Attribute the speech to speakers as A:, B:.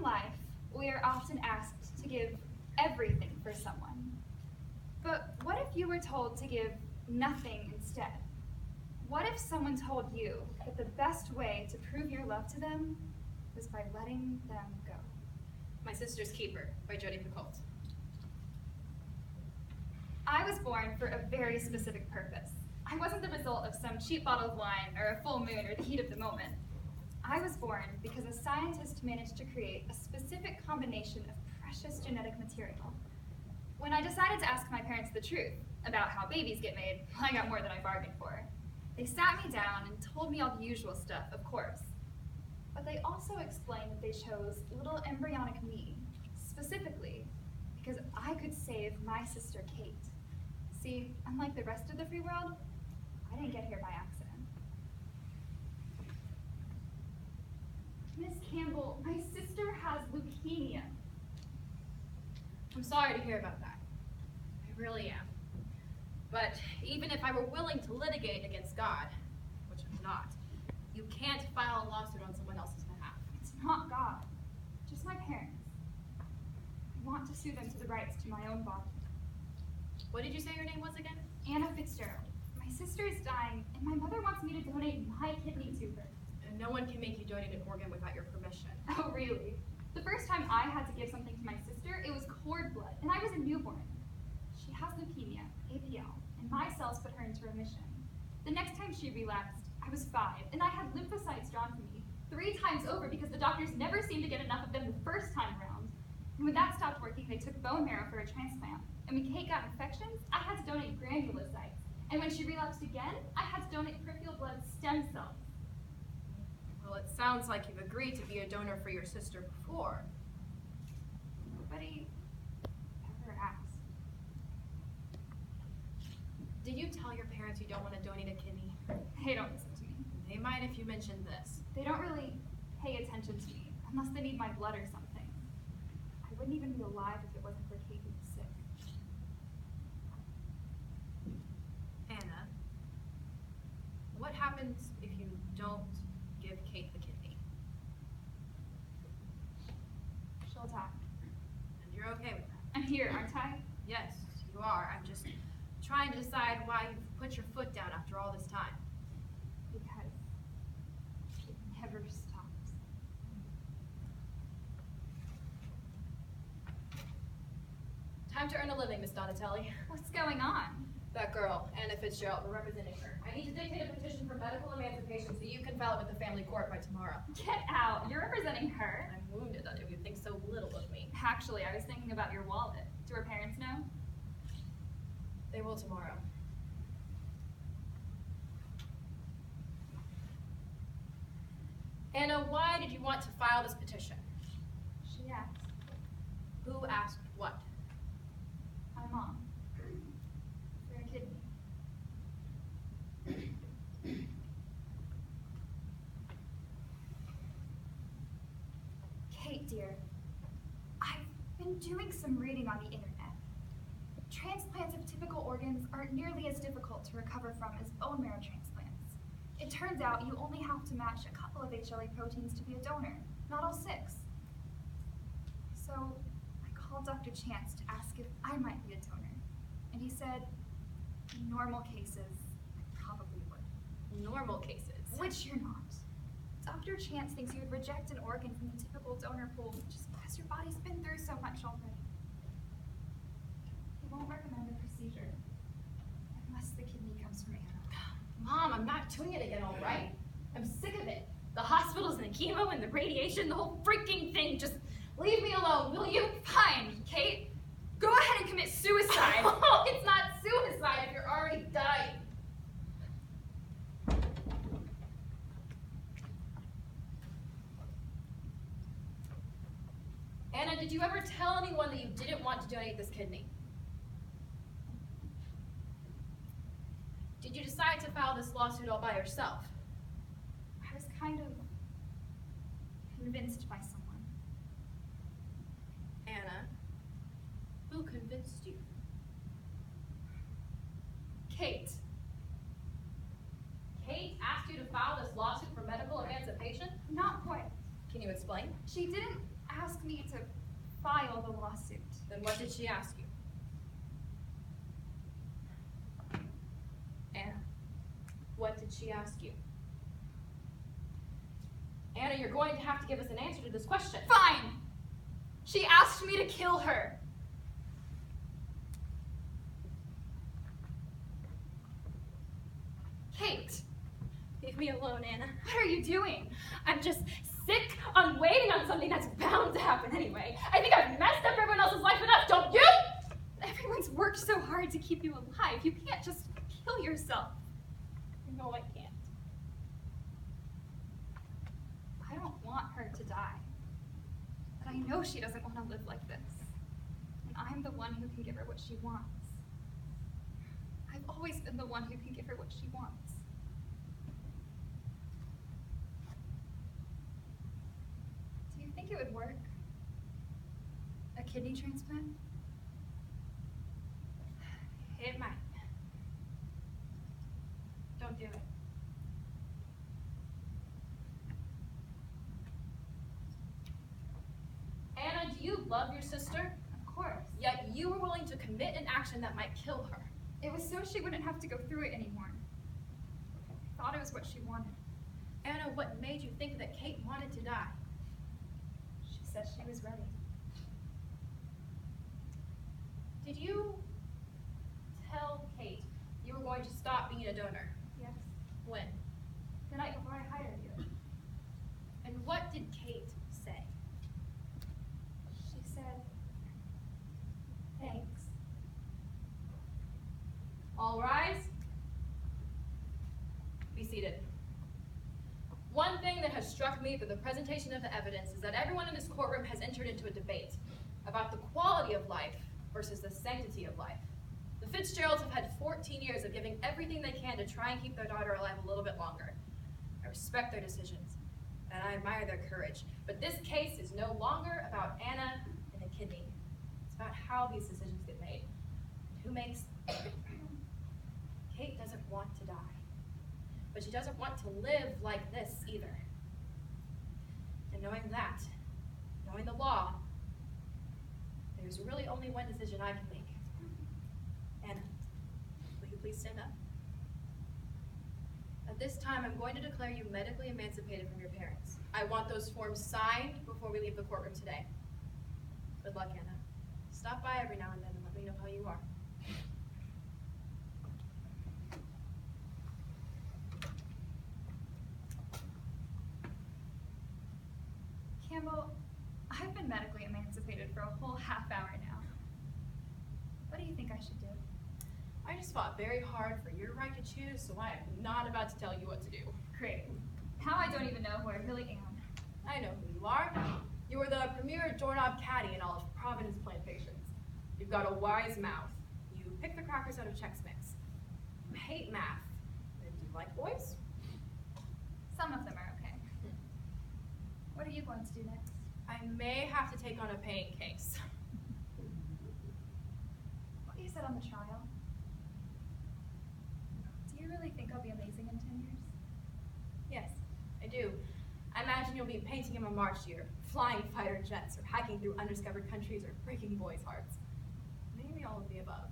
A: life, we are often asked to give everything for someone. But what if you were told to give nothing instead? What if someone told you that the best way to prove your love to them was by letting them go?
B: My Sister's Keeper by Jodi Picoult.
A: I was born for a very specific purpose. I wasn't the result of some cheap bottle of wine or a full moon or the heat of the moment. I was born because a scientist managed to create a specific combination of precious genetic material. When I decided to ask my parents the truth about how babies get made, I got more than I bargained for. They sat me down and told me all the usual stuff, of course. But they also explained that they chose little embryonic me, specifically because I could save my sister Kate. See, unlike the rest of the free world, I didn't get here by accident. Miss Campbell, my sister has leukemia.
B: I'm sorry to hear about that. I really am. But even if I were willing to litigate against God, which I'm not, you can't file a lawsuit on someone else's behalf.
A: It's not God, just my parents. I want to sue them to the rights to my own body.
B: What did you say your name was again?
A: Anna Fitzgerald. My sister is dying, and my mother wants me to donate my kidney to her.
B: And no one can make you donate an organ without your permission.
A: Oh, really? The first time I had to give something to my sister, it was cord blood, and I was a newborn. She has leukemia, APL, and my cells put her into remission. The next time she relapsed, I was 5, and I had lymphocytes drawn from me 3 times over because the doctors never seemed to get enough of them the first time around. And when that stopped working, they took bone marrow for a transplant. And when Kate got infections, I had to donate granulocytes. And when she relapsed again, I had to donate peripheral blood stem cells.
B: Well, it sounds like you've agreed to be a donor for your sister before.
A: Nobody ever asked.
B: Did you tell your parents you don't want to donate a kidney?
A: They don't listen to me.
B: They might if you mentioned this.
A: They don't really pay attention to me unless they need my blood or something. I wouldn't even be alive if it wasn't for Kate being sick.
B: Anna, what happens if you don't give Kate the kidney?
A: She'll die.
B: And you're okay with that?
A: I'm here, aren't I?
B: Yes, you are. I'm just trying to decide why you've put your foot down after all this time.
A: Because it never stops.
B: Time to earn a living, Miss Donatelli.
A: What's going on?
B: That girl, Anna Fitzgerald, we're representing her. I need to dictate a petition for medical emancipation so you can file it with the family court by tomorrow.
A: Get out. You're representing her?
B: I'm wounded that you think so little of me.
A: Actually, I was thinking about your wallet. Do her parents know?
B: They will tomorrow. Anna, why did you want to file this petition?
A: She asked.
B: Who asked what?
A: My mom. For a kidney. Kate, dear, I've been doing some reading on the internet. Transplants of typical organs aren't nearly as difficult to recover from as bone marrow transplants. It turns out you only have to match a couple of HLA proteins to be a donor, not all 6. So I called Dr. Chance to ask if I might be a donor. And he said, in normal cases, I probably would.
B: Normal cases.
A: Which you're not. Dr. Chance thinks you would reject an organ from the typical donor pool just because your body's been through so much already. He won't recommend a procedure unless the kidney comes from Anna.
B: Mom, I'm not doing it again, all right? I'm sick of it. The hospitals and the chemo and the radiation, the whole freaking thing. Just leave me alone, will you?
A: Fine, Kate. Go ahead and commit suicide.
B: Oh, it's not suicide if you're already dying. Anna, did you ever tell anyone that you didn't want to donate this kidney? Did you decide to file this lawsuit all by yourself?
A: I was kind of convinced by someone.
B: Anna, who convinced you?
A: Kate.
B: Kate asked you to file this lawsuit for medical emancipation?
A: Not quite.
B: Can you explain?
A: She didn't asked me to file the lawsuit.
B: Then what did she ask you? Anna, what did she ask you? Anna, you're going to have to give us an answer to this question.
A: Fine! She asked me to kill her. Kate!
C: Leave me alone, Anna.
A: What are you doing?
C: I'm just sick on waiting on something that's bound to happen anyway. I think I've messed up everyone else's life enough, don't you?
A: Everyone's worked so hard to keep you alive. You can't just kill yourself.
C: No, I can't.
A: I don't want her to die. But I know she doesn't want to live like this. And I'm the one who can give her what she wants. I've always been the one who can give her what she wants. Do you think it would work? A kidney transplant?
B: It might. Don't do it. Anna, do you love your sister?
A: Of course.
B: Yet you were willing to commit an action that might kill her.
A: It was so she wouldn't have to go through it anymore. I thought it was what she wanted.
B: Anna, what made you think that Kate wanted to die?
A: She said she was ready.
B: Did you tell Kate you were going to stop being a donor?
A: Yes.
B: When?
A: The night before I hired you.
B: And what did Kate say?
A: She said, thanks.
B: All rise. Be seated. One thing that has struck me through the presentation of the evidence is that everyone in this courtroom has entered into a debate about the quality of life versus the sanctity of life. The Fitzgeralds have had 14 years of giving everything they can to try and keep their daughter alive a little bit longer. I respect their decisions, and I admire their courage. But this case is no longer about Anna and a kidney. It's about how these decisions get made. Who makes them? Kate doesn't want to die, but she doesn't want to live like this either. And knowing that, knowing the law, there's really only one decision I can make. Anna, will you please stand up? At this time, I'm going to declare you medically emancipated from your parents. I want those forms signed before we leave the courtroom today. Good luck, Anna. Stop by every now and then and let me know how you are.
A: Campbell, I've been medically emancipated for a whole half hour now. What do you think I should do?
B: I just fought very hard for your right to choose, so I am not about to tell you what to do.
A: Great. Now I don't even know who I really am.
B: I know who you are. You are the premier doorknob caddy in all of Providence Plantations. You've got a wise mouth. You pick the crackers out of Chex Mix. You hate math. And do you like boys?
A: Some of them are okay. What are you going to do next?
B: I may have to take on a paying case.
A: What you said on the trial? Do you really think I'll be amazing in 10 years?
B: Yes, I do. I imagine you'll be painting him a march here, flying fighter jets, or hiking through undiscovered countries, or breaking boys' hearts. Maybe all of the above.